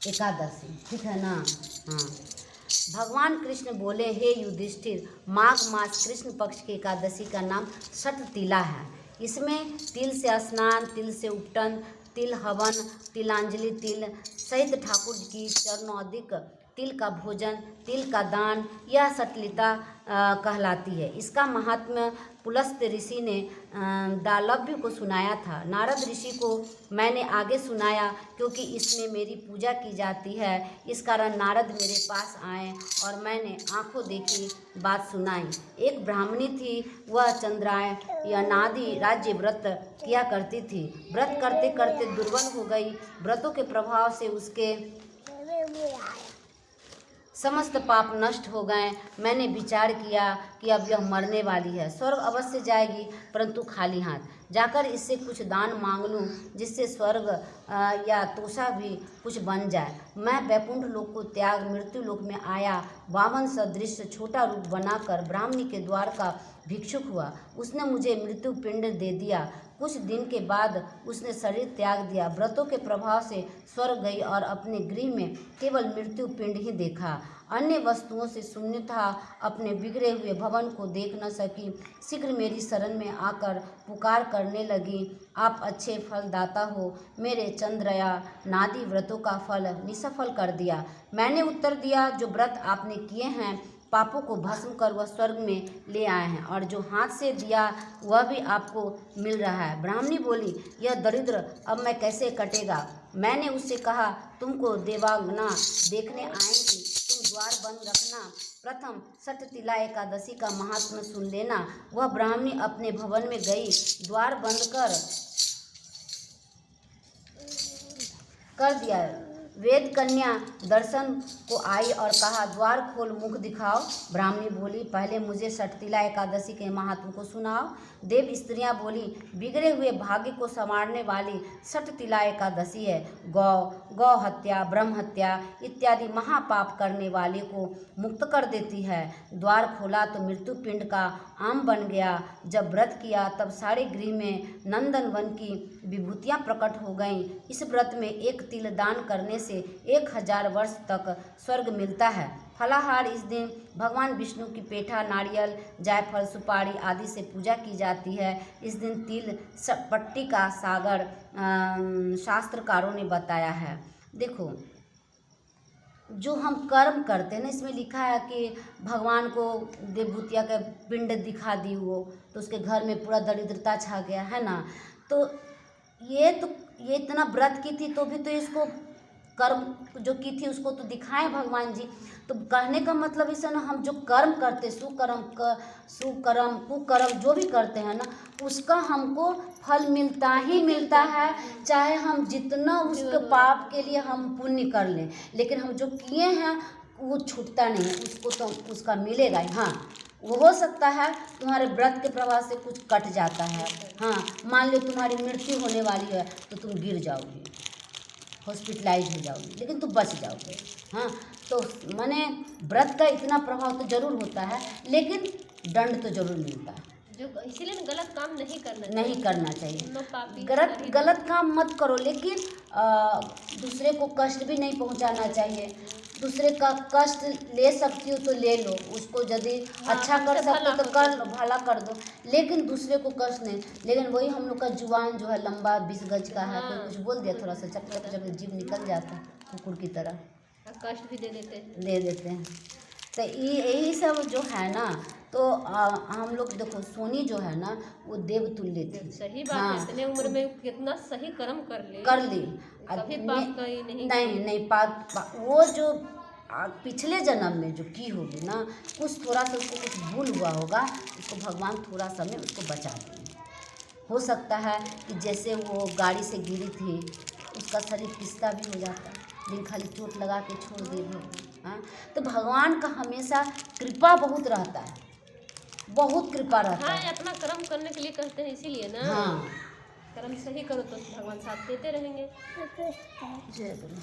एकादशी, ठीक है ना। हाँ, भगवान कृष्ण बोले, हे युधिष्ठिर, माघ मास कृष्ण पक्ष की एकादशी का नाम षट तिला है। इसमें तिल से स्नान, तिल से उपटन, तिल हवन, तिलांजलि, तिल सहित ठाकुर जी की चरणोदिक, तिल का भोजन, तिल का दान, यह सटलिता कहलाती है। इसका महात्म्य पुलस्त ऋषि ने दालभ्य को सुनाया था। नारद ऋषि को मैंने आगे सुनाया, क्योंकि इसमें मेरी पूजा की जाती है। इस कारण नारद मेरे पास आए और मैंने आंखों देखी बात सुनाई। एक ब्राह्मणी थी, वह चंद्रायण या नादि राज्य व्रत किया करती थी। व्रत करते करते दुर्बल हो गई। व्रतों के प्रभाव से उसके समस्त पाप नष्ट हो गए। मैंने विचार किया कि अब यह मरने वाली है, स्वर्ग अवश्य जाएगी, परंतु खाली हाथ जाकर इससे कुछ दान मांग लूँ, जिससे स्वर्ग या तोषा भी कुछ बन जाए। मैं वैकुंठ लोक को त्याग मृत्यु लोक में आया। वामन सदृश छोटा रूप बनाकर ब्राह्मणी के द्वार का भिक्षुक हुआ। उसने मुझे मृत्यु पिंड दे दिया। कुछ दिन के बाद उसने शरीर त्याग दिया। व्रतों के प्रभाव से स्वर्ग गई और अपने गृह में केवल मृत्यु पिंड ही देखा। अन्य वस्तुओं से शून्य था। अपने बिगड़े हुए भवन को देख न सकी। शीघ्र मेरी शरण में आकर पुकार करने लगी, आप अच्छे फलदाता हो, मेरे चंद्रया नादि व्रतों का फल निष्फल कर दिया। मैंने उत्तर दिया, जो व्रत आपने किए हैं पापों को भस्म कर वह स्वर्ग में ले आए हैं, और जो हाथ से दिया वह भी आपको मिल रहा है। ब्राह्मणी बोली, यह दरिद्र अब मैं कैसे कटेगा। मैंने उससे कहा, तुमको देवांगना देखने आएंगी, तुम द्वार बंद रखना। प्रथम षट तिला एकादशी का महात्म्य सुन लेना। वह ब्राह्मणी अपने भवन में गई, द्वार बंद कर दिया। वेद कन्या दर्शन को आई और कहा, द्वार खोल, मुख दिखाओ। ब्राह्मणी बोली, पहले मुझे षटतिला एकादशी के महात्म को सुनाओ। देव स्त्रियां बोली, बिगड़े हुए भाग्य को संवारने वाली षटतिला एकादशी है। गौ हत्या, ब्रह्म हत्या इत्यादि महापाप करने वाले को मुक्त कर देती है। द्वार खोला तो मृत्यु पिंड का आम बन गया। जब व्रत किया तब सारे गृह में नंदन वन की विभूतियां प्रकट हो गईं। इस व्रत में एक तिल दान करने से 1000 वर्ष तक स्वर्ग मिलता है। फलाहार इस दिन भगवान विष्णु की पेठा, नारियल, जायफल, सुपारी आदि से पूजा की जाती है। इस दिन तिल पट्टी का सागर शास्त्रकारों ने बताया है। देखो, जो हम कर्म करते हैं ना, इसमें लिखा है कि भगवान को देवभूतिया का पिंड दिखा दी वो, तो उसके घर में पूरा दरिद्रता छा गया है ना। तो ये इतना व्रत की थी तो भी तो इसको कर्म जो की थी उसको तो दिखाएं भगवान जी। तो कहने का मतलब इसे ना, हम जो कर्म करते, सुकर्म कुकर्म जो भी करते हैं ना, उसका हमको फल मिलता ही मिलता है, चाहे हम जितना उसके पाप के लिए हम पुण्य कर लें, लेकिन हम जो किए हैं वो छूटता नहीं है, उसको तो उसका मिलेगा ही। हाँ, वो हो सकता है तुम्हारे व्रत के प्रभाव से कुछ कट जाता है। हाँ, मान लो तुम्हारी मृत्यु होने वाली है तो तुम गिर जाओगे, हॉस्पिटलाइज हो जाओगे, लेकिन तुम बच जाओगे। हाँ, तो माने व्रत का इतना प्रभाव तो जरूर होता है, लेकिन दंड तो जरूर मिलता है। जो इसीलिए गलत काम नहीं करना चाहिए। गलत काम मत करो, लेकिन दूसरे को कष्ट भी नहीं पहुंचाना चाहिए। दूसरे का कष्ट ले सकती हो तो ले लो, उसको यदि अच्छा कर सकते हो तो कर लो, भला कर दो, लेकिन दूसरे को कष्ट नहीं। लेकिन वही हम लोग का जुबान जो है लंबा 20 गज का है, कोई कुछ बोल दिया थोड़ा सा चक जीभ निकल जाता है, कुकुर की तरह कष्ट भी दे देते हैं। तो यही सब जो है ना, तो हम लोग देखो, सोनी जो है ना वो देवतुल्य थी। सही बात है। इतने उम्र में कितना सही कर्म कर ली कभी पाप नहीं पाप। वो जो पिछले जन्म में जो की होगी ना, कुछ थोड़ा सा उसको कुछ भूल हुआ होगा, उसको भगवान थोड़ा समय उसको बचा देंगे। हो सकता है कि जैसे वो गाड़ी से गिरी थी, उसका शरीर पिसता भी हो जाता है, लेकिन खाली चोट लगा के छोड़ दिए भगवान। हाँ, तो भगवान का हमेशा कृपा बहुत रहता है, बहुत कृपा रहता है। अपना कर्म करने के लिए कहते हैं, इसीलिए ना। हाँ, कर्म सही करो तो भगवान साथ देते रहेंगे। जय गुरु।